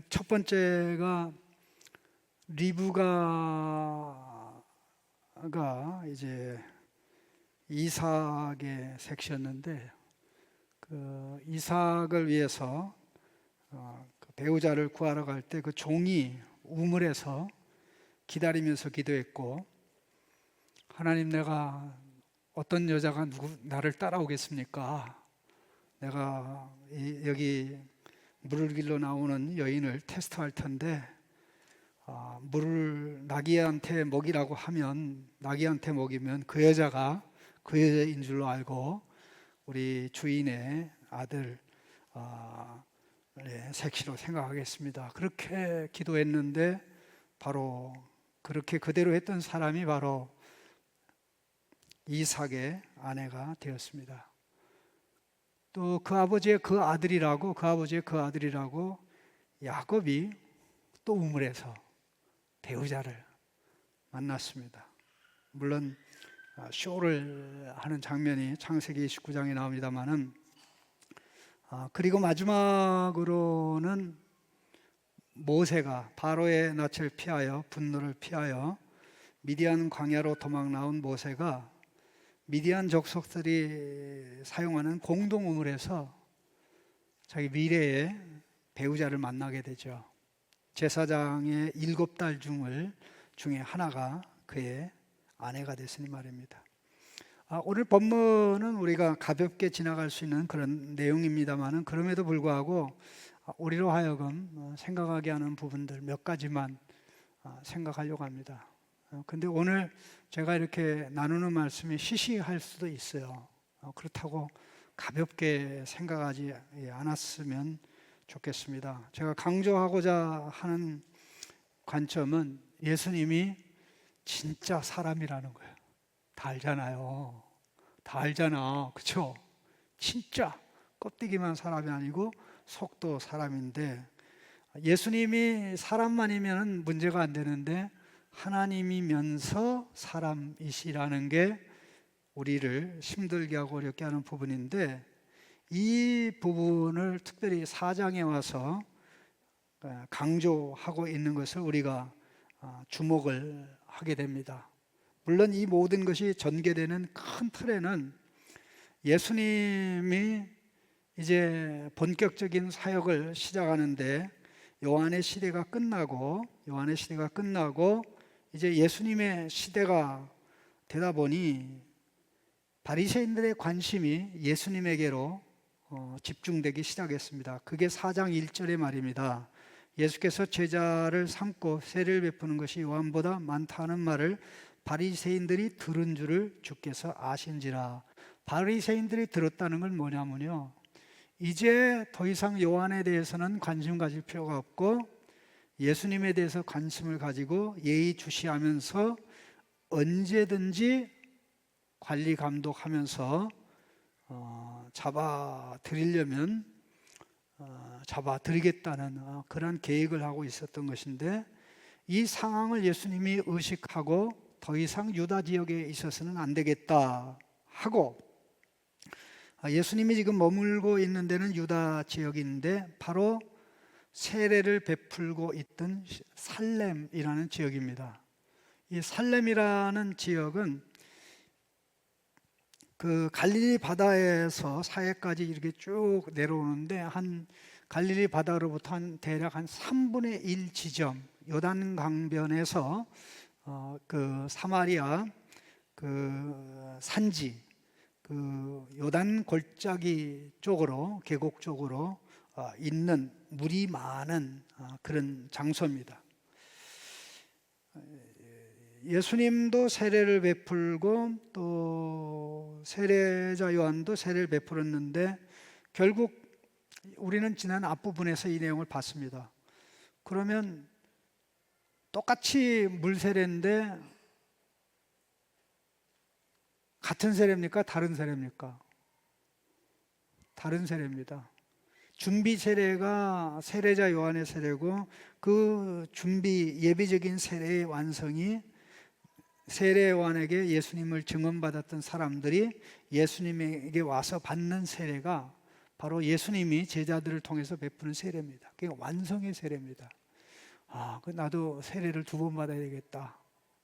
첫 번째가 리브가가 이제 이삭의 섹시였는데, 그 이삭을 위해서 그 배우자를 구하러 갈 때 그 종이 우물에서 기다리면서 기도했고, 하나님, 내가 어떤 여자가 나를 따라오겠습니까? 내가 여기 물을 길러 나오는 여인을 테스트할 텐데, 물을 나귀한테 먹이라고 하면, 나귀한테 먹이면 그 여자가 그 여자인 줄로 알고 우리 주인의 아들 섹시로 생각하겠습니다. 그렇게 기도했는데, 바로 그렇게 그대로 했던 사람이 바로 이삭의 아내가 되었습니다. 또 그 아버지의 그 아들이라고 야곱이 또 우물에서 배우자를 만났습니다. 물론 쇼를 하는 장면이 창세기 29장에 나옵니다만은, 그리고 마지막으로는 모세가 바로의 낯을 피하여, 분노를 피하여 미디안 광야로 도망 나온 모세가 미디안 족속들이 사용하는 공동 우물에서 자기 미래의 배우자를 만나게 되죠. 제사장의 7달 중에 하나가 그의 아내가 됐으니 말입니다. 오늘 본문은 우리가 가볍게 지나갈 수 있는 그런 내용입니다만은, 그럼에도 불구하고 우리로 하여금 생각하게 하는 부분들 몇 가지만 생각하려고 합니다. 근데 오늘 제가 이렇게 나누는 말씀이 시시할 수도 있어요. 그렇다고 가볍게 생각하지 않았으면 좋겠습니다. 제가 강조하고자 하는 관점은 예수님이 진짜 사람이라는 거예요. 다 알잖아요. 다 알잖아. 그렇죠? 진짜 껍데기만 사람이 아니고 속도 사람인데, 예수님이 사람만이면 문제가 안 되는데 하나님이면서 사람이시라는 게 우리를 힘들게 하고 어렵게 하는 부분인데, 이 부분을 특별히 4장에 와서 강조하고 있는 것을 우리가 주목을 하게 됩니다. 물론 이 모든 것이 전개되는 큰 틀에는 예수님이 이제 본격적인 사역을 시작하는데, 요한의 시대가 끝나고 이제 예수님의 시대가 되다 보니 바리새인들의 관심이 예수님에게로 집중되기 시작했습니다. 그게 4장 1절의 말입니다. 예수께서 제자를 삼고 세례를 베푸는 것이 요한보다 많다는 말을 바리새인들이 들은 줄을 주께서 아신지라. 바리새인들이 들었다는 건 뭐냐면요, 이제 더 이상 요한에 대해서는 관심 가질 필요가 없고 예수님에 대해서 관심을 가지고 예의주시하면서 언제든지 관리 감독하면서 잡아들이려면 잡아들이겠다는 그런 계획을 하고 있었던 것인데, 이 상황을 예수님이 의식하고 더 이상 유다 지역에 있어서는 안 되겠다 하고, 예수님이 지금 머물고 있는 데는 유다 지역인데 바로 세례를 베풀고 있던 살렘이라는 지역입니다. 이 살렘이라는 지역은 그 갈릴리 바다에서 사해까지 이렇게 쭉 내려오는데, 한 갈릴리 바다로부터 대략 한 3분의 1 지점, 요단 강변에서 그 사마리아 그 산지, 그 요단 골짜기 쪽으로, 계곡 쪽으로 있는 물이 많은 그런 장소입니다. 예수님도 세례를 베풀고 또 세례자 요한도 세례를 베풀었는데, 결국 우리는 지난 앞부분에서 이 내용을 봤습니다. 그러면 똑같이 물 세례인데 같은 세례입니까? 다른 세례입니까? 다른 세례입니다. 준비 세례가 세례자 요한의 세례고, 그 준비 예비적인 세례의 완성이 세례 요한에게 예수님을 증언받았던 사람들이 예수님에게 와서 받는 세례가 바로 예수님이 제자들을 통해서 베푸는 세례입니다. 그게 완성의 세례입니다. 나도 세례를 2번 받아야 되겠다,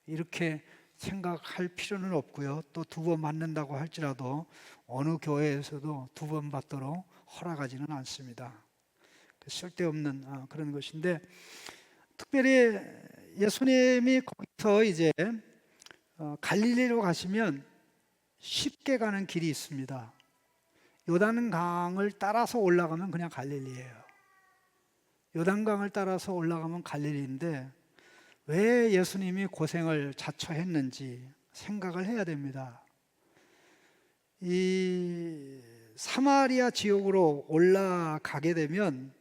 이렇게 생각할 필요는 없고요. 또 2번 받는다고 할지라도 어느 교회에서도 2번 받도록 허락하지는 않습니다. 쓸데없는 그런 것인데, 특별히 예수님이 거기서 이제 갈릴리로 가시면 쉽게 가는 길이 있습니다. 요단강을 따라서 올라가면 그냥 갈릴리예요. 요단강을 따라서 올라가면 갈릴리인데, 왜 예수님이 고생을 자처했는지 생각을 해야 됩니다. 이 사마리아 지역으로 올라가게 되면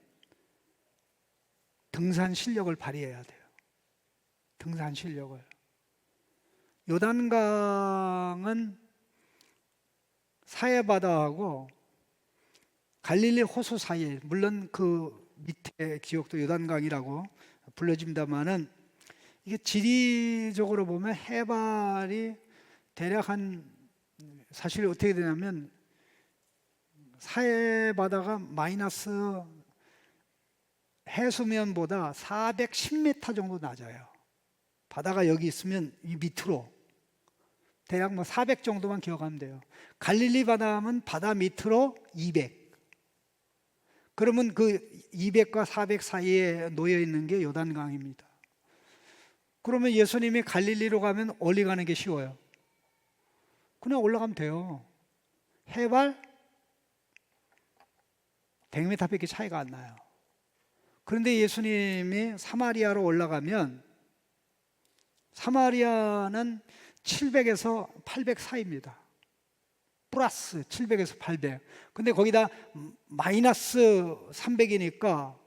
등산 실력을 발휘해야 돼요. 등산 실력을. 요단강은 사해바다하고 갈릴리 호수 사이에, 물론 그 밑에 지역도 요단강이라고 불러집니다만은, 이게 지리적으로 보면 해발이 대략 사실 어떻게 되냐면, 사해바다가 마이너스 해수면보다 410m 정도 낮아요. 바다가 여기 있으면 이 밑으로 대략 400 정도만 기억하면 돼요. 갈릴리 바다 하면 바다 밑으로 200. 그러면 그 200과 400 사이에 놓여 있는 게 요단강입니다. 그러면 예수님이 갈릴리로 가면 어디 가는 게 쉬워요? 그냥 올라가면 돼요. 해발 100m밖에 차이가 안 나요. 그런데 예수님이 사마리아로 올라가면, 사마리아는 700에서 800 사이입니다. 플러스 700에서 800. 근데 거기다 마이너스 300이니까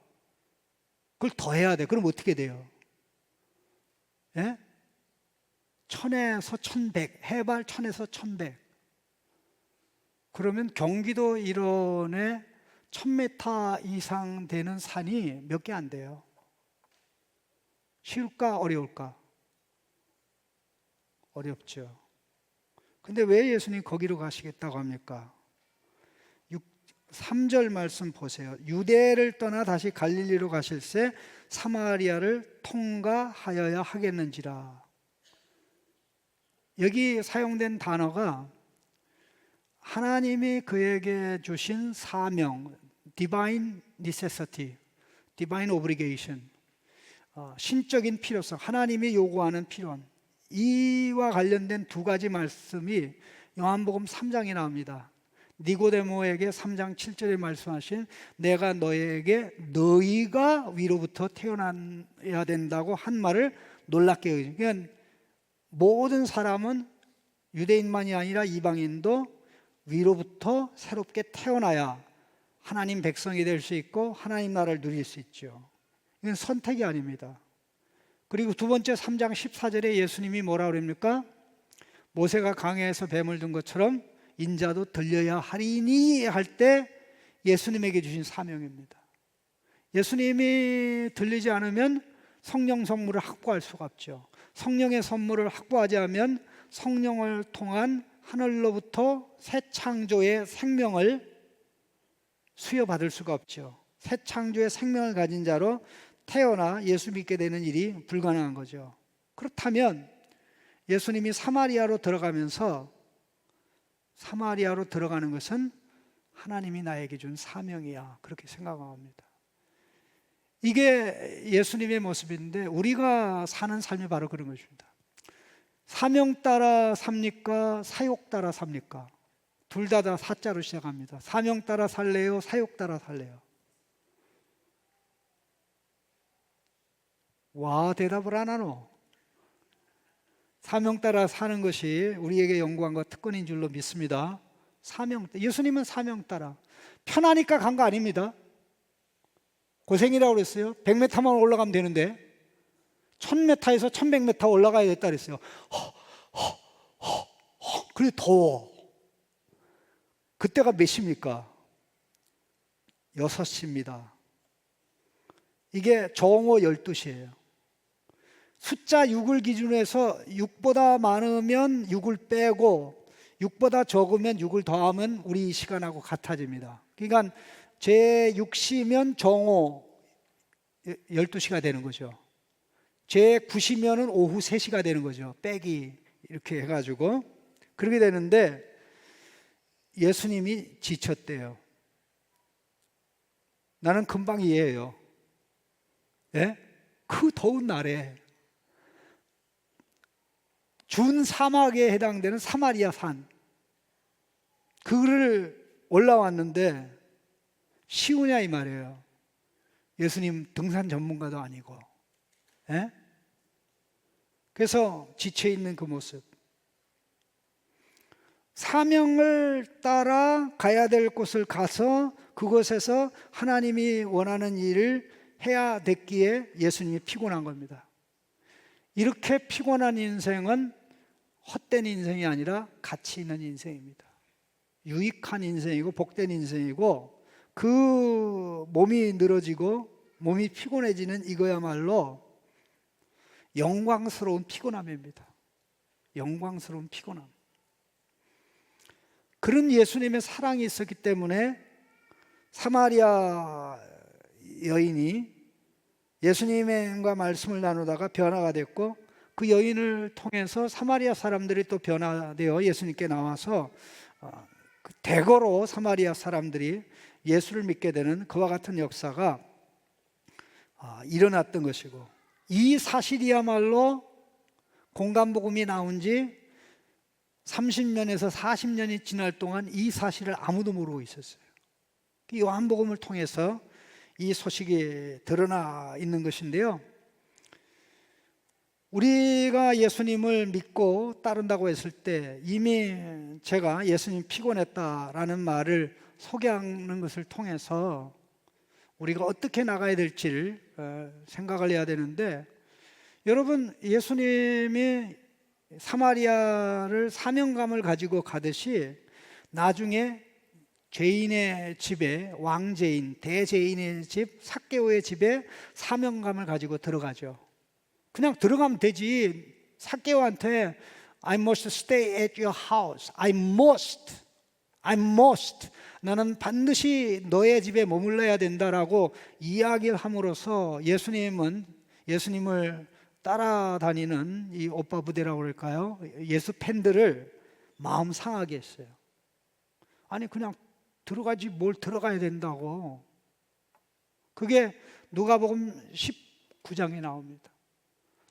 그걸 더해야 돼. 그럼 어떻게 돼요? 예? 1000에서 1100, 해발 1000에서 1100. 그러면 경기도 일원에 1000m 이상 되는 산이 몇 개 안 돼요. 쉬울까 어려울까? 어렵죠. 근데 왜 예수님이 거기로 가시겠다고 합니까? 3절 말씀 보세요. 유대를 떠나 다시 갈릴리로 가실새 사마리아를 통과하여야 하겠는지라. 여기 사용된 단어가 하나님이 그에게 주신 사명, divine necessity, divine obligation, 신적인 필요성, 하나님이 요구하는 필요함, 이와 관련된 2가지 말씀이 요한복음 3장에 나옵니다. 니고데모에게 3장 7절에 말씀하신 내가 너에게 너희가 위로부터 태어나야 된다고 한 말을 놀랍게 여기죠. 그러니까 모든 사람은 유대인만이 아니라 이방인도 위로부터 새롭게 태어나야 하나님 백성이 될 수 있고 하나님 나라를 누릴 수 있죠. 이건 선택이 아닙니다. 그리고 2번째 3장 14절에 예수님이 뭐라 그럽니까? 모세가 강에서 뱀을 둔 것처럼 인자도 들려야 하리니 할 때 예수님에게 주신 사명입니다. 예수님이 들리지 않으면 성령 선물을 확보할 수가 없죠. 성령의 선물을 확보하지 않으면 성령을 통한 하늘로부터 새 창조의 생명을 수여받을 수가 없죠. 새 창조의 생명을 가진 자로 태어나 예수 믿게 되는 일이 불가능한 거죠. 그렇다면 예수님이 사마리아로 들어가면서, 사마리아로 들어가는 것은 하나님이 나에게 준 사명이야, 그렇게 생각합니다. 이게 예수님의 모습인데 우리가 사는 삶이 바로 그런 것입니다. 사명 따라 삽니까? 사욕 따라 삽니까? 둘 다 사자로 시작합니다. 사명 따라 살래요? 사욕 따라 살래요? 와, 대답을 안 하노? 사명 따라 사는 것이 우리에게 영광과 특권인 줄로 믿습니다. 예수님은 사명 따라. 편하니까 간 거 아닙니다. 고생이라고 그랬어요. 100m만 올라가면 되는데 1000m에서 1100m 올라가야 됐다 그랬어요. 그래 더워. 그때가 몇 시입니까? 6시입니다. 이게 정오 12시예요. 숫자 6을 기준으로 해서 6보다 많으면 6을 빼고 6보다 적으면 6을 더하면 우리 시간하고 같아집니다. 그러니까 제 6시면 정오 12시가 되는 거죠. 제 9시면은 오후 3시가 되는 거죠. 빼기 이렇게 해가지고 그렇게 되는데 예수님이 지쳤대요. 나는 금방 이해해요. 예? 그 더운 날에 준 사막에 해당되는 사마리아 산 그를 올라왔는데 쉬우냐 이 말이에요. 예수님 등산 전문가도 아니고. 예? 그래서 지쳐있는 그 모습, 사명을 따라 가야 될 곳을 가서 그곳에서 하나님이 원하는 일을 해야 됐기에 예수님이 피곤한 겁니다. 이렇게 피곤한 인생은 헛된 인생이 아니라 가치 있는 인생입니다. 유익한 인생이고 복된 인생이고, 그 몸이 늘어지고 몸이 피곤해지는 이거야말로 영광스러운 피곤함입니다. 영광스러운 피곤함. 그런 예수님의 사랑이 있었기 때문에 사마리아 여인이 예수님과 말씀을 나누다가 변화가 됐고, 그 여인을 통해서 사마리아 사람들이 또 변화되어 예수님께 나와서 대거로 사마리아 사람들이 예수를 믿게 되는 그와 같은 역사가 일어났던 것이고, 이 사실이야말로 공간복음이 나온 지 30년에서 40년이 지날 동안 이 사실을 아무도 모르고 있었어요. 요한복음을 통해서 이 소식이 드러나 있는 것인데요, 우리가 예수님을 믿고 따른다고 했을 때 이미 제가 예수님 피곤했다라는 말을 소개하는 것을 통해서 우리가 어떻게 나가야 될지를 생각을 해야 되는데, 여러분, 예수님이 사마리아를 사명감을 가지고 가듯이 나중에 죄인의 집에, 왕죄인, 대죄인의 집, 삭개오의 집에 사명감을 가지고 들어가죠. 그냥 들어가면 되지. 삭개오한테 I must stay at your house. I must. 나는 반드시 너의 집에 머물러야 된다라고 이야기를 함으로써 예수님을 따라다니는 이 오빠 부대라고 그럴까요? 예수 팬들을 마음 상하게 했어요. 아니 그냥 들어가지 뭘 들어가야 된다고. 그게 누가복음 19장에 나옵니다.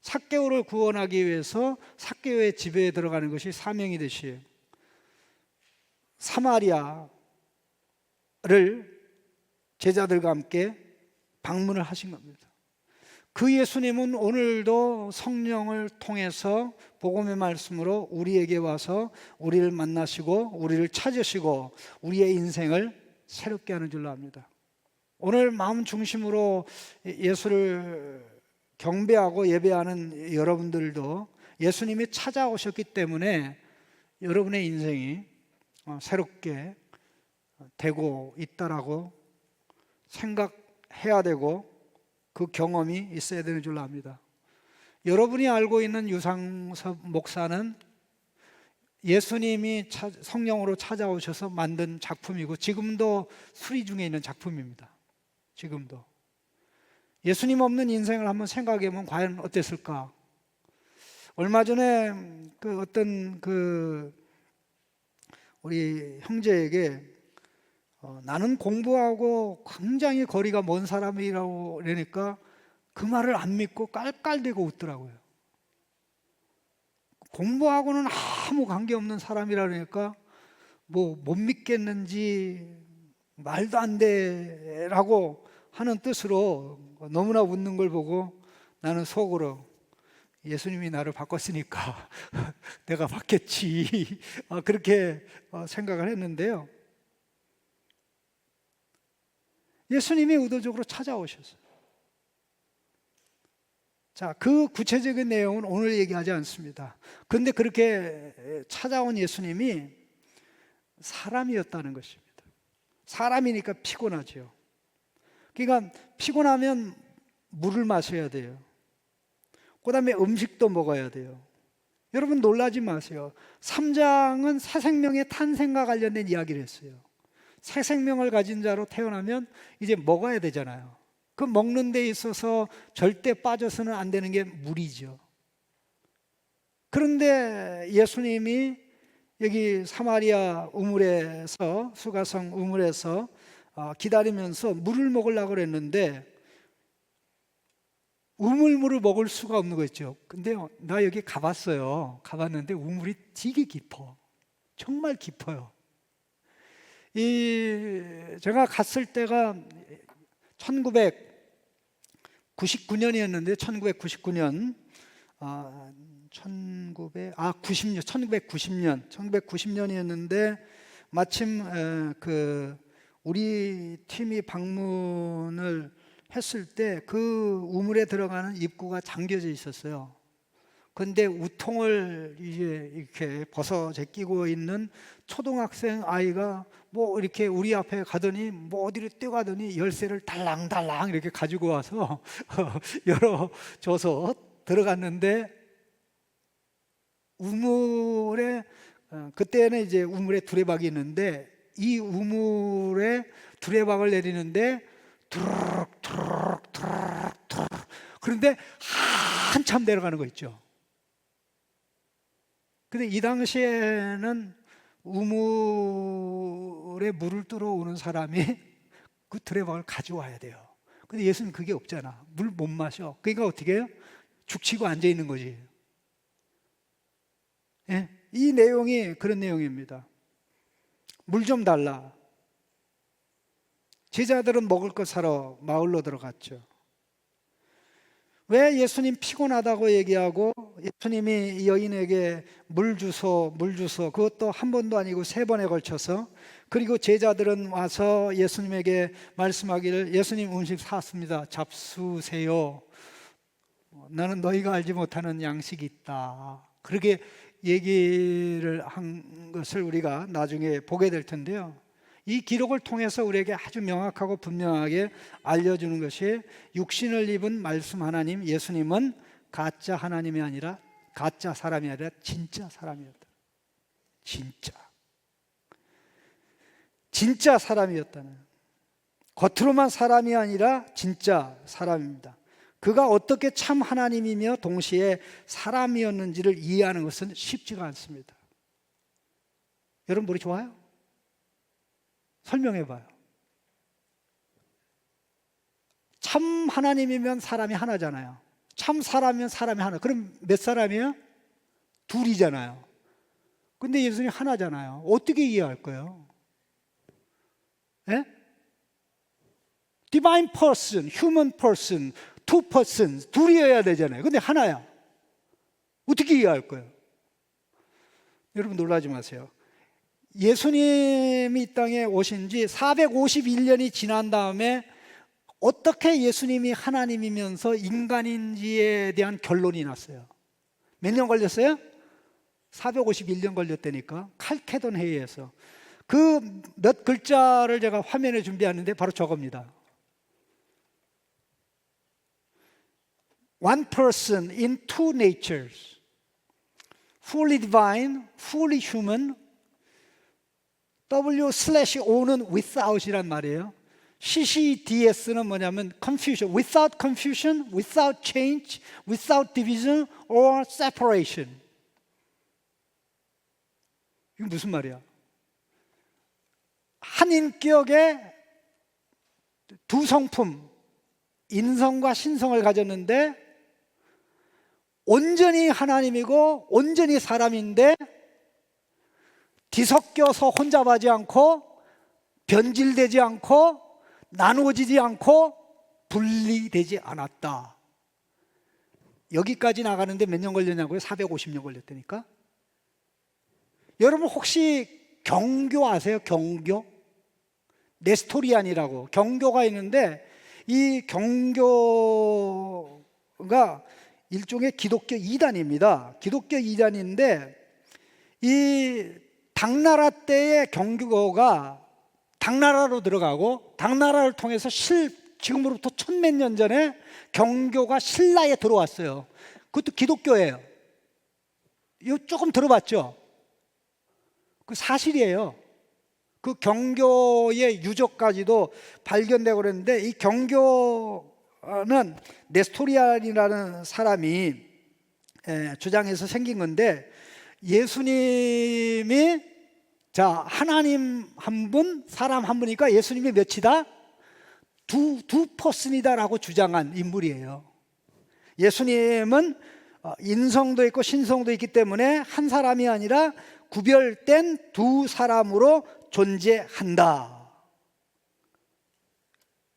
삭개오를 구원하기 위해서 삭개오의 집에 들어가는 것이 사명이듯이 사마리아를 제자들과 함께 방문을 하신 겁니다. 그 예수님은 오늘도 성령을 통해서 복음의 말씀으로 우리에게 와서 우리를 만나시고 우리를 찾으시고 우리의 인생을 새롭게 하는 줄로 압니다. 오늘 마음 중심으로 예수를 경배하고 예배하는 여러분들도 예수님이 찾아오셨기 때문에 여러분의 인생이 새롭게 되고 있다라고 생각해야 되고, 그 경험이 있어야 되는 줄로 압니다. 여러분이 알고 있는 유상섭 목사는 예수님이 성령으로 찾아오셔서 만든 작품이고 지금도 수리 중에 있는 작품입니다. 지금도 예수님 없는 인생을 한번 생각해 보면 과연 어땠을까? 얼마 전에 우리 형제에게 나는 공부하고 굉장히 거리가 먼 사람이라고 그러니까 그 말을 안 믿고 깔깔대고 웃더라고요. 공부하고는 아무 관계없는 사람이라 그러니까 뭐 못 믿겠는지 말도 안 돼라고 하는 뜻으로 너무나 웃는 걸 보고 나는 속으로 예수님이 나를 바꿨으니까 내가 받겠지 그렇게 생각을 했는데요, 예수님이 의도적으로 찾아오셨어요. 자, 그 구체적인 내용은 오늘 얘기하지 않습니다. 그런데 그렇게 찾아온 예수님이 사람이었다는 것입니다. 사람이니까 피곤하죠. 그러니까 피곤하면 물을 마셔야 돼요. 그 다음에 음식도 먹어야 돼요. 여러분 놀라지 마세요. 3장은 새 생명의 탄생과 관련된 이야기를 했어요. 새 생명을 가진 자로 태어나면 이제 먹어야 되잖아요. 그 먹는 데 있어서 절대 빠져서는 안 되는 게 물이죠. 그런데 예수님이 여기 사마리아 우물에서, 수가성 우물에서 기다리면서 물을 먹으려고 그랬는데 우물물을 먹을 수가 없는 거죠. 근데 나 여기 가봤어요. 가봤는데 우물이 되게 깊어. 정말 깊어요. 제가 갔을 때가 1999년이었는데 1990년 1990년이었는데 마침 우리 팀이 방문을 했을 때 그 우물에 들어가는 입구가 잠겨져 있었어요. 근데 우통을 이제 이렇게 벗어 제끼고 있는 초등학생 아이가 뭐 이렇게 우리 앞에 가더니 뭐 어디로 뛰어가더니 열쇠를 달랑달랑 이렇게 가지고 와서 열어줘서 들어갔는데 우물에 그때는 이제 우물에 두레박이 있는데 이 우물에 두레박을 내리는데 두르륵 두르륵 두르륵 두르륵 그런데 한참 내려가는 거 있죠. 근데 이 당시에는 우물에 물을 뜨러 오는 사람이 그 두레박을 가져와야 돼요. 근데 예수는 그게 없잖아. 물 못 마셔. 그러니까 어떻게 해요? 죽치고 앉아 있는 거지. 예? 이 내용이 그런 내용입니다. 물 좀 달라. 제자들은 먹을 것 사러 마을로 들어갔죠. 왜 예수님 피곤하다고 얘기하고 예수님이 여인에게 물 주소 그것도 한 번도 아니고 3번에 걸쳐서, 그리고 제자들은 와서 예수님에게 말씀하기를 예수님 음식 샀습니다. 잡수세요. 나는 너희가 알지 못하는 양식이 있다. 그렇게 얘기를 한 것을 우리가 나중에 보게 될 텐데요. 이 기록을 통해서 우리에게 아주 명확하고 분명하게 알려주는 것이 육신을 입은 말씀 하나님 예수님은 가짜 하나님이 아니라 가짜 사람이 아니라 진짜 사람이었다. 진짜 사람이었다는, 겉으로만 사람이 아니라 진짜 사람입니다. 그가 어떻게 참 하나님이며 동시에 사람이었는지를 이해하는 것은 쉽지가 않습니다. 여러분 머리 좋아요? 설명해 봐요. 참 하나님이면 사람이 하나잖아요. 참 사람이면 사람이 하나. 그럼 몇 사람이에요? 둘이잖아요. 근데 예수님이 하나잖아요. 어떻게 이해할 거예요? 예? Divine person, human person, two persons, 둘이어야 되잖아요. 근데 하나야. 어떻게 이해할 거예요? 여러분 놀라지 마세요. 예수님이 이 땅에 오신 지 451년이 지난 다음에 어떻게 예수님이 하나님이면서 인간인지에 대한 결론이 났어요. 몇 년 걸렸어요? 451년 걸렸다니까. 칼케돈 회의에서. 그 몇 글자를 제가 화면에 준비하는데 바로 저겁니다. One person in two natures, fully divine, fully human. W/O는 without이란 말이에요. CCDS는 뭐냐면 confusion, without change, without division or separation. 이게 무슨 말이야? 한 인격의 두 성품, 인성과 신성을 가졌는데 온전히 하나님이고 온전히 사람인데 뒤섞여서 혼잡하지 않고 변질되지 않고 나누어지지 않고 분리되지 않았다. 여기까지 나가는데 몇 년 걸렸냐고요? 450년 걸렸다니까. 여러분 혹시 경교 아세요? 경교? 네스토리안이라고 경교가 있는데 이 경교가 일종의 기독교 이단입니다. 기독교 이단인데 이 당나라 때의 경교가 당나라로 들어가고 당나라를 통해서 지금으로부터 1000몇 년 전에 경교가 신라에 들어왔어요. 그것도 기독교예요. 이거 조금 들어봤죠? 그 사실이에요. 그 경교의 유적까지도 발견되고 그랬는데, 이 경교는 네스토리안이라는 사람이 주장해서 생긴 건데, 예수님이 자 하나님 한 분, 사람 한 분이니까 예수님이 몇이다? 두 퍼슨이다라고 주장한 인물이에요. 예수님은 인성도 있고 신성도 있기 때문에 한 사람이 아니라 구별된 두 사람으로 존재한다.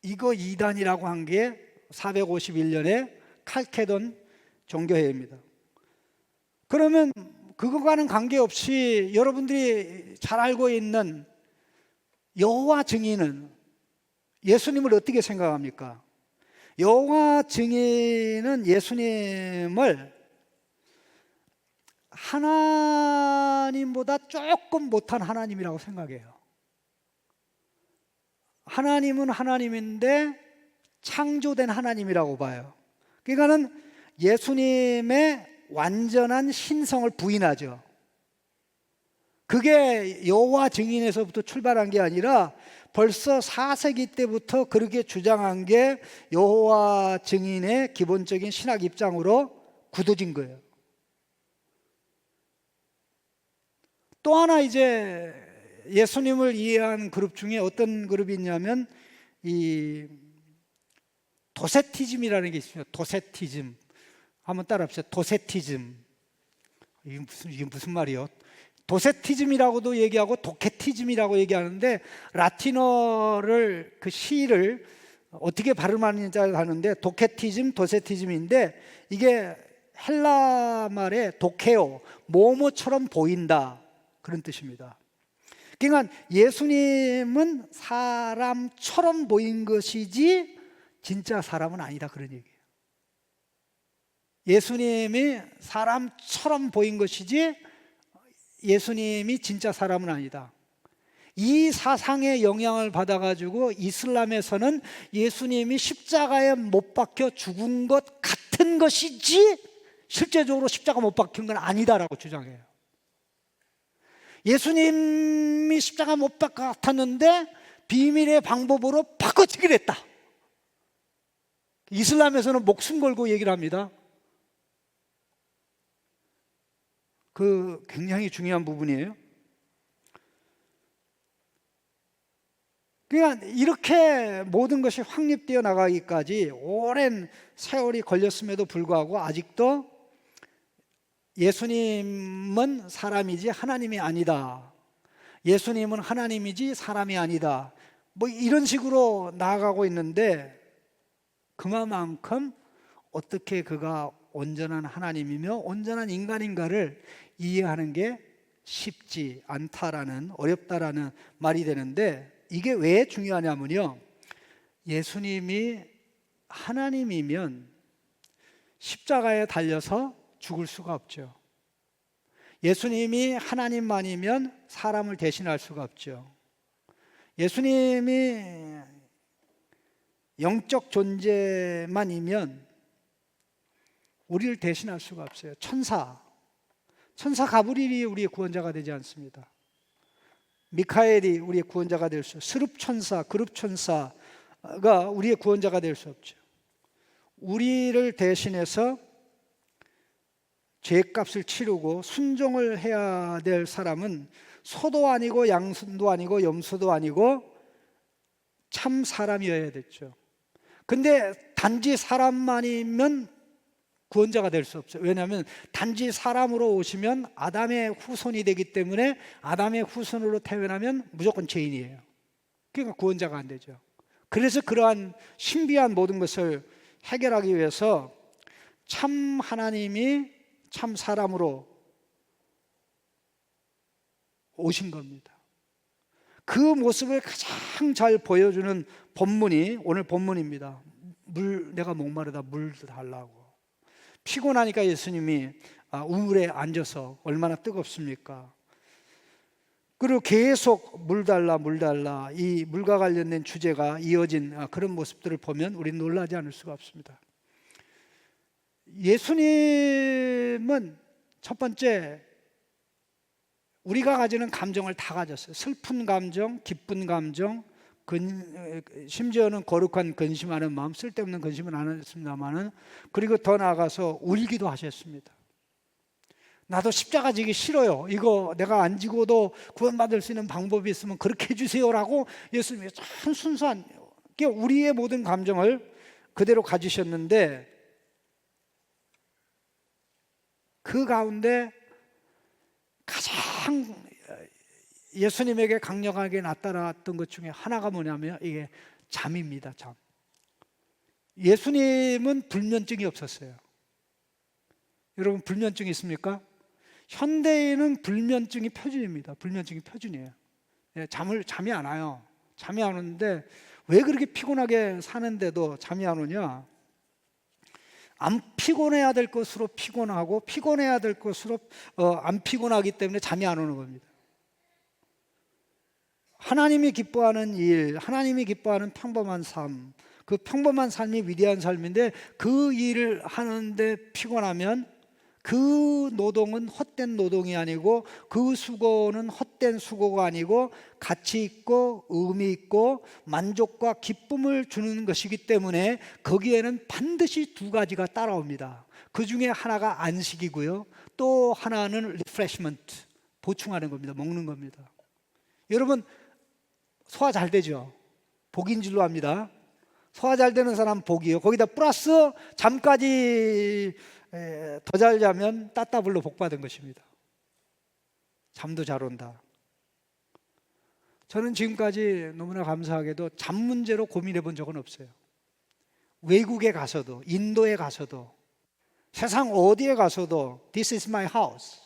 이거 이단이라고 한 게 451년에 칼케돈 종교회입니다. 그러면 그거와는 관계없이 여러분들이 잘 알고 있는 여호와 증인은 예수님을 어떻게 생각합니까? 여호와 증인은 예수님을 하나님보다 조금 못한 하나님이라고 생각해요. 하나님은 하나님인데 창조된 하나님이라고 봐요. 그러니까는 예수님의 완전한 신성을 부인하죠. 그게 여호와 증인에서부터 출발한 게 아니라 벌써 4세기 때부터 그렇게 주장한 게 여호와 증인의 기본적인 신학 입장으로 굳어진 거예요. 또 하나 이제 예수님을 이해한 그룹 중에 어떤 그룹이 있냐면 이 도세티즘이라는 게 있습니다. 도세티즘. 한번 따라합시다. 도세티즘. 이게 무슨 말이에요? 도세티즘이라고도 얘기하고 도케티즘이라고 얘기하는데, 라틴어를 그 시를 어떻게 발음하는지 하는데 도케티즘, 도세티즘인데, 이게 헬라 말의 도케오, 뭐뭐처럼 보인다, 그런 뜻입니다. 그러니까 예수님은 사람처럼 보인 것이지 진짜 사람은 아니다, 그런 얘기예요. 예수님이 사람처럼 보인 것이지 예수님이 진짜 사람은 아니다. 이 사상의 영향을 받아가지고 이슬람에서는 예수님이 십자가에 못 박혀 죽은 것 같은 것이지 실제적으로 십자가 못 박힌 건 아니다라고 주장해요. 예수님이 십자가 못 박았는데 비밀의 방법으로 바꿔치기를 했다. 이슬람에서는 목숨 걸고 얘기를 합니다. 그 굉장히 중요한 부분이에요. 그러니까 이렇게 모든 것이 확립되어 나가기까지 오랜 세월이 걸렸음에도 불구하고 아직도 예수님은 사람이지 하나님이 아니다. 예수님은 하나님이지 사람이 아니다. 뭐 이런 식으로 나아가고 있는데, 그만큼 어떻게 그가 온전한 하나님이며 온전한 인간인가를 이해하는 게 쉽지 않다라는, 어렵다라는 말이 되는데, 이게 왜 중요하냐면요, 예수님이 하나님이면 십자가에 달려서 죽을 수가 없죠. 예수님이 하나님만이면 사람을 대신할 수가 없죠. 예수님이 영적 존재만이면 우리를 대신할 수가 없어요. 천사 가브리엘이 우리의 구원자가 되지 않습니다. 미카엘이 우리의 구원자가 될 수, 스룹천사, 그룹천사가 우리의 구원자가 될 수 없죠. 우리를 대신해서 죄값을 치르고 순종을 해야 될 사람은 소도 아니고 양순도 아니고 염소도 아니고 참 사람이어야 됐죠. 근데 단지 사람만이면 구원자가 될 수 없어요. 왜냐하면 단지 사람으로 오시면 아담의 후손이 되기 때문에 아담의 후손으로 태어나면 무조건 죄인이에요. 그러니까 구원자가 안 되죠. 그래서 그러한 신비한 모든 것을 해결하기 위해서 참 하나님이 참 사람으로 오신 겁니다. 그 모습을 가장 잘 보여주는 본문이 오늘 본문입니다. 내가 목마르다 물 달라고. 피곤하니까 예수님이 우물에 앉아서 얼마나 뜨겁습니까? 그리고 계속 물 달라 이 물과 관련된 주제가 이어진 그런 모습들을 보면 우리는 놀라지 않을 수가 없습니다. 예수님은 첫 번째, 우리가 가지는 감정을 다 가졌어요. 슬픈 감정, 기쁜 감정, 심지어는 거룩한 근심하는 마음, 쓸데없는 근심은 안 했습니다만은, 그리고 더 나아가서 울기도 하셨습니다. 나도 십자가 지기 싫어요. 이거 내가 안 지고도 구원받을 수 있는 방법이 있으면 그렇게 해주세요라고 예수님이 참 순수한, 우리의 모든 감정을 그대로 가지셨는데, 그 가운데 가장 예수님에게 강력하게 나타났던 것 중에 하나가 뭐냐면 이게 잠입니다. 잠. 예수님은 불면증이 없었어요. 여러분, 불면증이 있습니까? 현대인은 불면증이 표준입니다. 불면증이 표준이에요. 잠이 안 와요. 잠이 안 오는데 왜 그렇게 피곤하게 사는데도 잠이 안 오냐? 안 피곤해야 될 것으로 피곤하고, 피곤해야 될 것으로 안 피곤하기 때문에 잠이 안 오는 겁니다. 하나님이 기뻐하는 일, 하나님이 기뻐하는 평범한 삶, 그 평범한 삶이 위대한 삶인데, 그 일을 하는데 피곤하면 그 노동은 헛된 노동이 아니고, 그 수고는 헛된 수고가 아니고 가치 있고 의미 있고 만족과 기쁨을 주는 것이기 때문에 거기에는 반드시 두 가지가 따라옵니다. 그 중에 하나가 안식이고요, 또 하나는 리프레시먼트, 보충하는 겁니다. 먹는 겁니다. 여러분, 소화 잘 되죠? 복인 줄로 압니다. 소화 잘 되는 사람 복이요. 거기다 플러스 잠까지 더 잘 자면 따따블로 복 받은 것입니다. 잠도 잘 온다. 저는 지금까지 너무나 감사하게도 잠 문제로 고민해 본 적은 없어요. 외국에 가서도, 인도에 가서도, 세상 어디에 가서도 This is my house,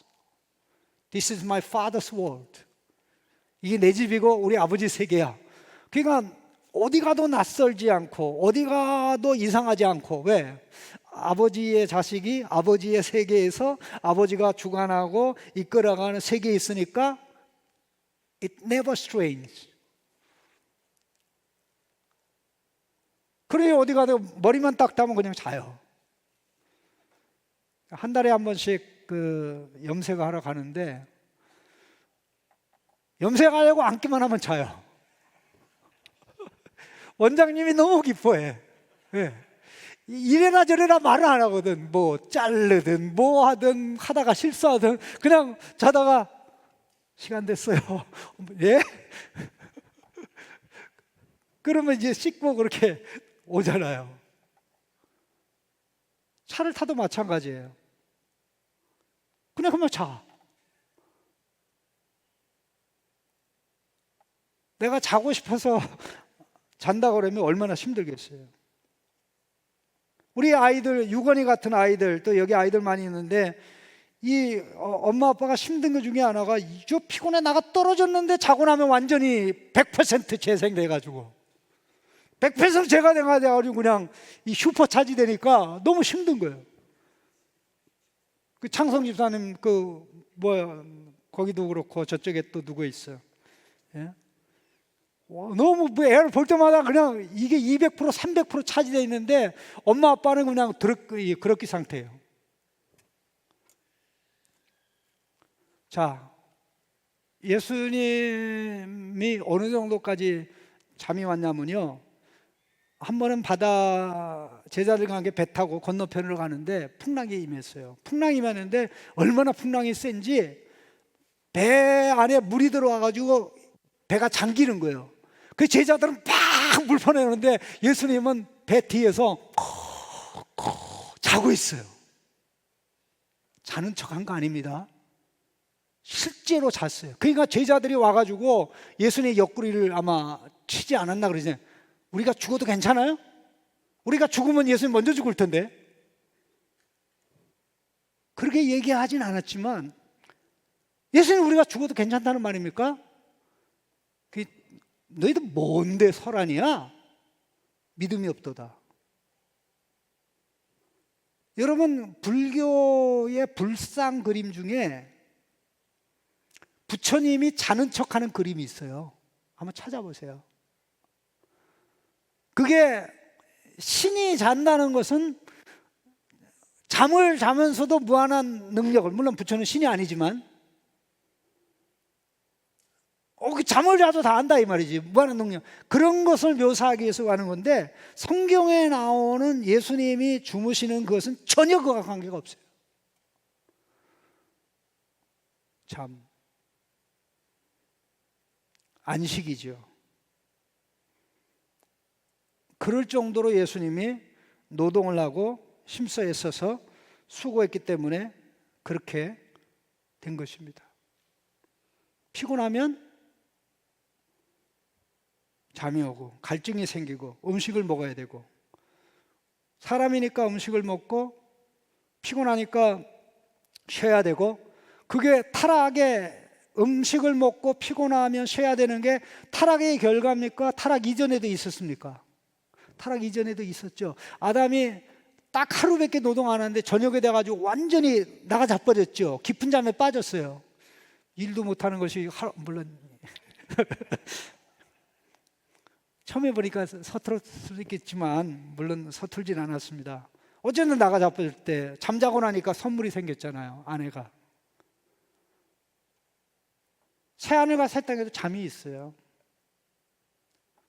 This is my father's world, 이게 내 집이고 우리 아버지 세계야. 그러니까 어디 가도 낯설지 않고 어디 가도 이상하지 않고. 왜? 아버지의 자식이 아버지의 세계에서 아버지가 주관하고 이끌어가는 세계에 있으니까 It never strange. 그래, 어디 가도 머리만 딱 담으면 그냥 자요. 한 달에 한 번씩 염색을 하러 가는데, 염색하려고 앉기만 하면 자요. 원장님이 너무 기뻐해. 네. 이래라 저래라 말을 안 하거든. 뭐 자르든 뭐 하든 하다가 실수하든 그냥 자다가 시간 됐어요. 예? 그러면 이제 씻고 그렇게 오잖아요. 차를 타도 마찬가지예요. 그냥 자. 내가 자고 싶어서 잔다 그러면 얼마나 힘들겠어요. 우리 아이들, 유건이 같은 아이들, 또 여기 아이들 많이 있는데, 이 엄마 아빠가 힘든 것 중에 하나가, 저 피곤해 나가 떨어졌는데 자고 나면 완전히 100% 재생돼가지고 100% 재가 돼가지고 그냥 이 슈퍼 차지되니까 너무 힘든 거예요. 그 창성 집사님 거기도 그렇고 저쪽에 또 누구 있어요? 예? 너무 애를 볼 때마다 그냥 이게 200% 300% 차지되어 있는데 엄마 아빠는 그냥 그렇기 상태예요. 자, 예수님이 어느 정도까지 잠이 왔냐면요, 한 번은 제자들과 함께 배 타고 건너편으로 가는데 풍랑이 임했어요. 풍랑이 임했는데 얼마나 풍랑이 센지 배 안에 물이 들어와가지고 배가 잠기는 거예요. 그 제자들은 막 물 퍼내는데 예수님은 배 뒤에서 자고 있어요. 자는 척한 거 아닙니다. 실제로 잤어요. 그러니까 제자들이 와가지고 예수님의 옆구리를 아마 치지 않았나 그러잖아요. 우리가 죽어도 괜찮아요? 우리가 죽으면 예수님 먼저 죽을 텐데. 그렇게 얘기하진 않았지만 예수님 우리가 죽어도 괜찮다는 말입니까? 너희들 뭔데 설하냐? 믿음이 없도다. 여러분, 불교의 불상 그림 중에 부처님이 자는 척하는 그림이 있어요. 한번 찾아보세요. 그게 신이 잔다는 것은 잠을 자면서도 무한한 능력을, 물론 부처는 신이 아니지만 그 잠을 자도 다 안다 이 말이지. 무한한 능력, 그런 것을 묘사하기 위해서 하는 건데, 성경에 나오는 예수님이 주무시는 그것은 전혀 그와 관계가 없어요. 잠, 안식이죠. 그럴 정도로 예수님이 노동을 하고 힘써 애써서 수고했기 때문에 그렇게 된 것입니다. 피곤하면 잠이 오고 갈증이 생기고 음식을 먹어야 되고, 사람이니까 음식을 먹고 피곤하니까 쉬어야 되고, 그게 타락의, 음식을 먹고 피곤하면 쉬어야 되는 게 타락의 결과입니까? 타락 이전에도 있었습니까? 타락 이전에도 있었죠. 아담이 딱 하루밖에 노동 안 하는데 저녁에 돼가지고 완전히 나가 자버렸죠. 깊은 잠에 빠졌어요. 일도 못하는 것이 물론 처음에 보니까 서툴 수도 있겠지만 물론 서툴진 않았습니다. 어쨌든 나가 자버릴 때 잠자고 나니까 선물이 생겼잖아요. 아내가. 새하늘과 새 땅에도 잠이 있어요.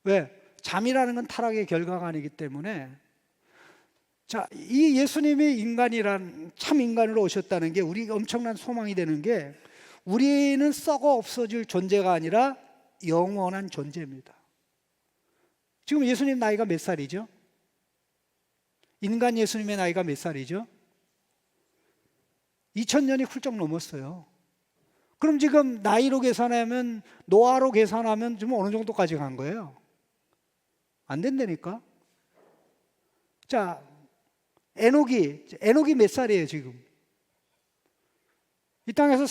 왜? 잠이라는 건 타락의 결과가 아니기 때문에. 자, 이 예수님이 인간이란, 참 인간으로 오셨다는 게 우리 엄청난 소망이 되는 게, 우리는 썩어 없어질 존재가 아니라 영원한 존재입니다. 지금 예수님 나이가 몇 살이죠? 인간 예수님의 나이가 몇 살이죠? 2000년이 훌쩍 넘었어요. 그럼 지금 나이로 계산하면, 노화로 계산하면 지금 어느 정도까지 간 거예요? 안 된다니까? 자, 에녹이 몇 살이에요 지금? 이 땅에서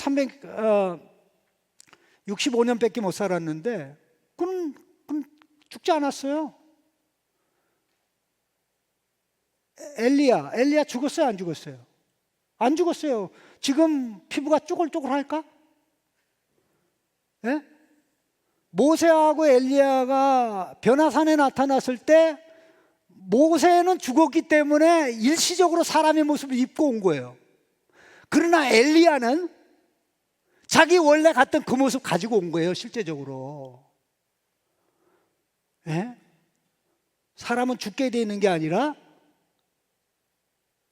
365년밖에 못 살았는데 그건 죽지 않았어요. 엘리야 죽었어요, 안 죽었어요? 안 죽었어요. 지금 피부가 쪼글쪼글할까? 예? 모세하고 엘리야가 변화산에 나타났을 때 모세는 죽었기 때문에 일시적으로 사람의 모습을 입고 온 거예요. 그러나 엘리야는 자기 원래 갔던 그 모습 가지고 온 거예요, 실제적으로. 예? 사람은 죽게 돼 있는 게 아니라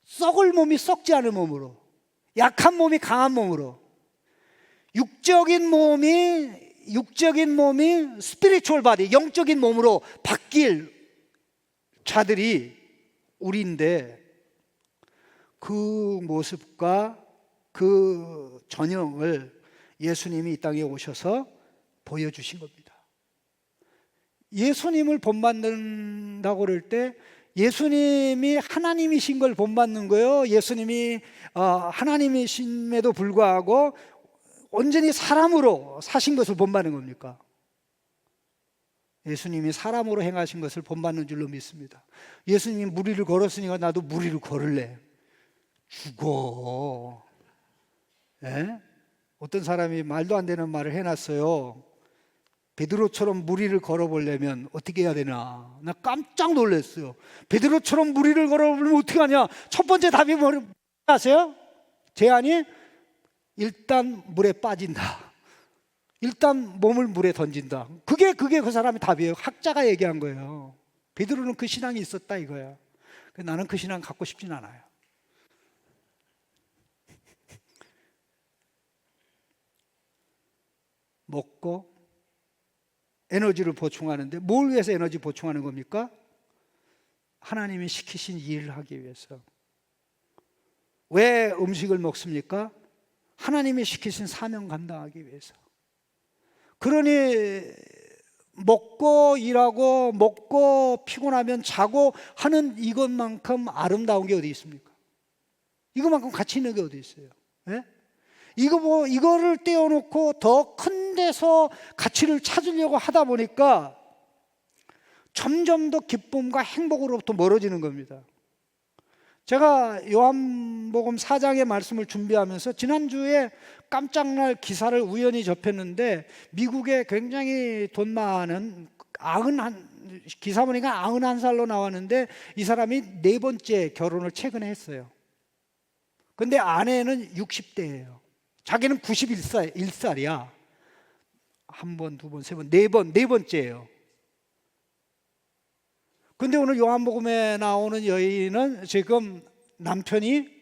썩을 몸이 썩지 않은 몸으로, 약한 몸이 강한 몸으로, 육적인 몸이 스피리추얼 바디, 영적인 몸으로 바뀔 자들이 우리인데, 그 모습과 그 전형을 예수님이 이 땅에 오셔서 보여주신 겁니다. 예수님을 본받는다고 그럴 때 예수님이 하나님이신 걸 본받는 거예요? 예수님이 하나님이심에도 불구하고 온전히 사람으로 사신 것을 본받는 겁니까? 예수님이 사람으로 행하신 것을 본받는 줄로 믿습니다. 예수님이 무리를 걸었으니까 나도 무리를 걸을래. 죽어. 예? 어떤 사람이 말도 안 되는 말을 해놨어요. 베드로처럼 무리를 걸어보려면 어떻게 해야 되나? 나 깜짝 놀랐어요. 베드로처럼 무리를 걸어보려면 어떻게 하냐? 첫 번째 답이 뭐라고 아세요? 제안이 일단 물에 빠진다. 일단 몸을 물에 던진다. 그게 그 사람의 답이에요. 학자가 얘기한 거예요. 베드로는 그 신앙이 있었다 이거야. 나는 그 신앙 갖고 싶진 않아요. 먹고 에너지를 보충하는데 뭘 위해서 에너지 보충하는 겁니까? 하나님이 시키신 일을 하기 위해서. 왜 음식을 먹습니까? 하나님이 시키신 사명 감당하기 위해서. 그러니 먹고 일하고 먹고 피곤하면 자고 하는 이것만큼 아름다운 게 어디 있습니까? 이것만큼 가치 있는 게 어디 있어요? 예? 이거를 떼어놓고 더 큰 데서 가치를 찾으려고 하다 보니까 점점 더 기쁨과 행복으로부터 멀어지는 겁니다. 제가 요한복음 4장의 말씀을 준비하면서 지난주에 깜짝날 기사를 우연히 접했는데, 미국에 굉장히 돈 많은 기사 보니까 91살로 나왔는데 이 사람이 4번째 결혼을 최근에 했어요. 근데 아내는 60대예요. 자기는 91살이야. 한 번, 두 번, 세 번, 네 번째예요. 근데 오늘 요한복음에 나오는 여인은 지금 남편이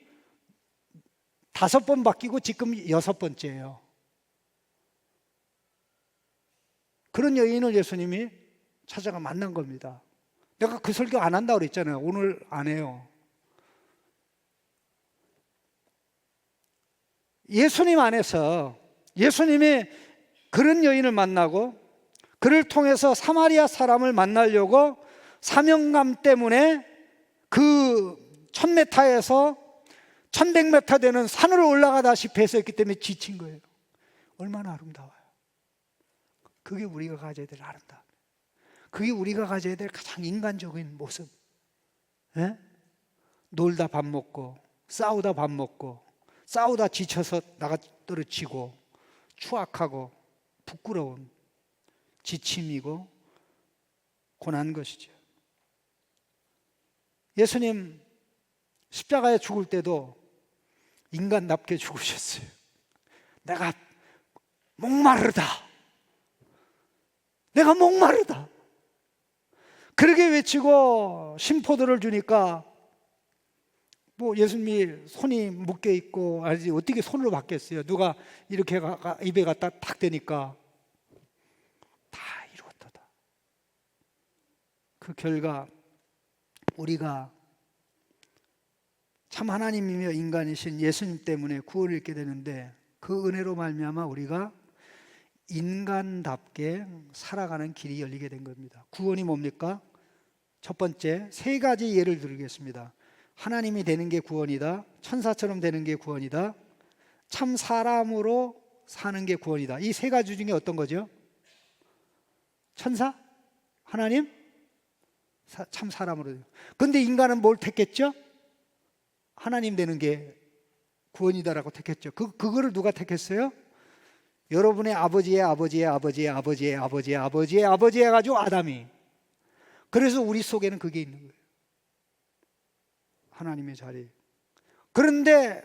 5번 바뀌고 지금 6번째예요. 그런 여인을 예수님이 찾아가 만난 겁니다. 내가 그 설교 안 한다고 그랬잖아요. 오늘 안 해요. 예수님 안에서 예수님이 그런 여인을 만나고 그를 통해서 사마리아 사람을 만나려고 사명감 때문에 그 1000m에서 1100m 되는 산으로 올라가다시피 했었기 때문에 지친 거예요. 얼마나 아름다워요. 그게 우리가 가져야 될 아름다움. 그게 우리가 가져야 될 가장 인간적인 모습. 예? 놀다 밥 먹고 싸우다 밥 먹고 싸우다 지쳐서 나가 떨어지고 추악하고 부끄러운 지침이고 고난 것이죠. 예수님 십자가에 죽을 때도 인간답게 죽으셨어요. 내가 목마르다. 내가 목마르다. 그렇게 외치고 심포도를 주니까 뭐 예수님이 손이 묶여 있고 아니 어떻게 손으로 받겠어요? 누가 이렇게 입에 갖다 탁 대니까 다 이루었다. 그 결과 우리가 참 하나님이며 인간이신 예수님 때문에 구원을 얻게 되는데 그 은혜로 말미암아 우리가 인간답게 살아가는 길이 열리게 된 겁니다. 구원이 뭡니까? 첫 번째, 3가지 예를 들겠습니다. 하나님이 되는 게 구원이다. 천사처럼 되는 게 구원이다. 참 사람으로 사는 게 구원이다. 이 3가지 중에 어떤 거죠? 천사? 하나님? 참 사람으로. 근데 인간은 뭘 택했죠? 하나님 되는 게 구원이다라고 택했죠. 그거를 누가 택했어요? 여러분의 아버지의 아버지의 아버지의 아버지의 아버지의 아버지의 아버지 해가지고 아담이. 그래서 우리 속에는 그게 있는 거예요. 하나님의 자리. 그런데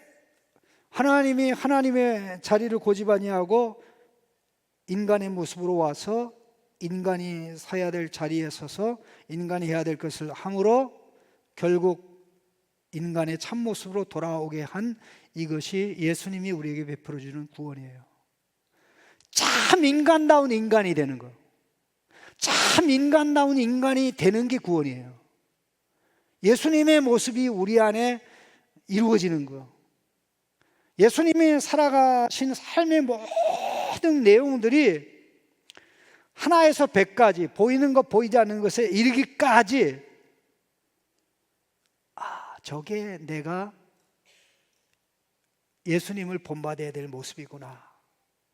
하나님이 하나님의 자리를 고집 아니하고 인간의 모습으로 와서 인간이 서야 될 자리에 서서 인간이 해야 될 것을 함으로 결국 인간의 참모습으로 돌아오게 한 이것이 예수님이 우리에게 베풀어 주는 구원이에요. 참 인간다운 인간이 되는 거. 참 인간다운 인간이 되는 게 구원이에요. 예수님의 모습이 우리 안에 이루어지는 거. 예수님이 살아가신 삶의 모든 내용들이 하나에서 100까지 보이는 것 보이지 않는 것에 이르기까지 저게 내가 예수님을 본받아야 될 모습이구나.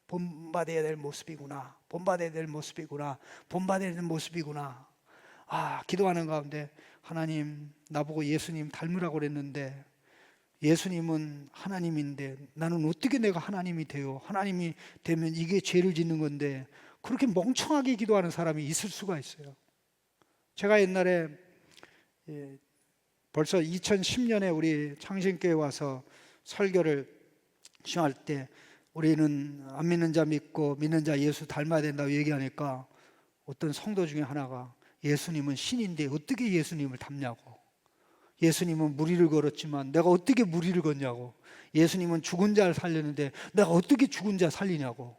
본받아야 될 모습이구나. 본받아야 될 모습이구나. 본받아야 될 모습이구나. 기도하는 가운데 하나님 나보고 예수님 닮으라고 그랬는데 예수님은 하나님인데 나는 어떻게 내가 하나님이 돼요? 하나님이 되면 이게 죄를 짓는 건데 그렇게 멍청하게 기도하는 사람이 있을 수가 있어요. 제가 옛날에 벌써 2010년에 우리 창신교회 와서 설교를 시작할 때 우리는 안 믿는 자 믿고 믿는 자 예수 닮아야 된다고 얘기하니까 어떤 성도 중에 하나가 예수님은 신인데 어떻게 예수님을 닮냐고. 예수님은 무리를 걸었지만 내가 어떻게 무리를 걷냐고. 예수님은 죽은 자를 살렸는데 내가 어떻게 죽은 자 살리냐고.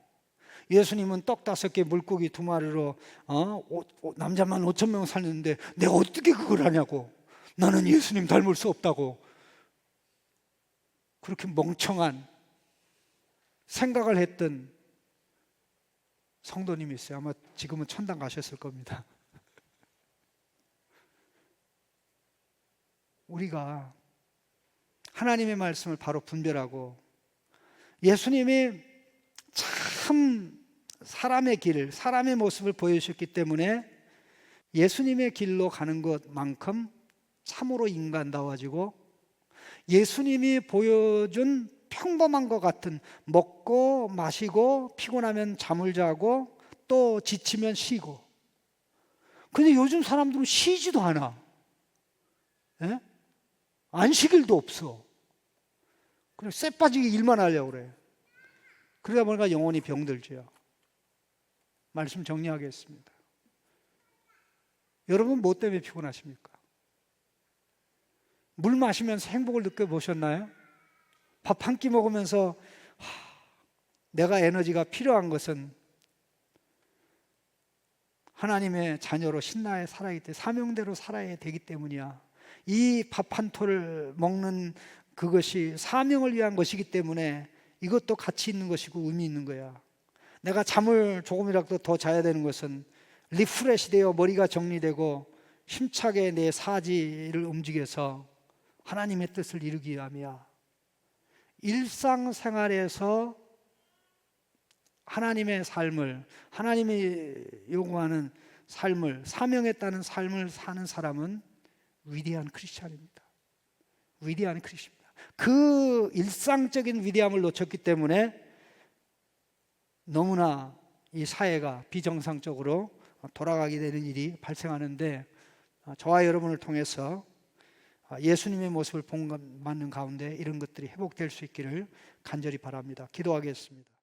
예수님은 떡 5개 물고기 2마리로 남자만 5,000명 살렸는데 내가 어떻게 그걸 하냐고. 나는 예수님 닮을 수 없다고. 그렇게 멍청한 생각을 했던 성도님이 있어요. 아마 지금은 천당 가셨을 겁니다. 우리가 하나님의 말씀을 바로 분별하고 예수님이 참 사람의 길, 사람의 모습을 보여주셨기 때문에 예수님의 길로 가는 것만큼 참으로 인간다워지고 예수님이 보여준 평범한 것 같은 먹고 마시고 피곤하면 잠을 자고 또 지치면 쉬고. 근데 요즘 사람들은 쉬지도 않아. 예? 안식일도 없어. 그냥 쇠 빠지게 일만 하려고 그래요. 그러다 보니까 영혼이 병들죠. 말씀 정리하겠습니다. 여러분 뭐 때문에 피곤하십니까? 물 마시면서 행복을 느껴보셨나요? 밥 한 끼 먹으면서 내가 에너지가 필요한 것은 하나님의 자녀로 신나게 살아야 돼, 사명대로 살아야 되기 때문이야. 이 밥 한 톨을 먹는 그것이 사명을 위한 것이기 때문에 이것도 가치 있는 것이고 의미 있는 거야. 내가 잠을 조금이라도 더 자야 되는 것은 리프레시 되어 머리가 정리되고 힘차게 내 사지를 움직여서 하나님의 뜻을 이루기 위함이야. 일상생활에서 하나님의 삶을, 하나님이 요구하는 삶을, 사명에 따른 삶을 사는 사람은 위대한 크리스찬입니다. 위대한 크리스찬입니다. 그 일상적인 위대함을 놓쳤기 때문에 너무나 이 사회가 비정상적으로 돌아가게 되는 일이 발생하는데, 저와 여러분을 통해서 예수님의 모습을 본받는 가운데 이런 것들이 회복될 수 있기를 간절히 바랍니다. 기도하겠습니다.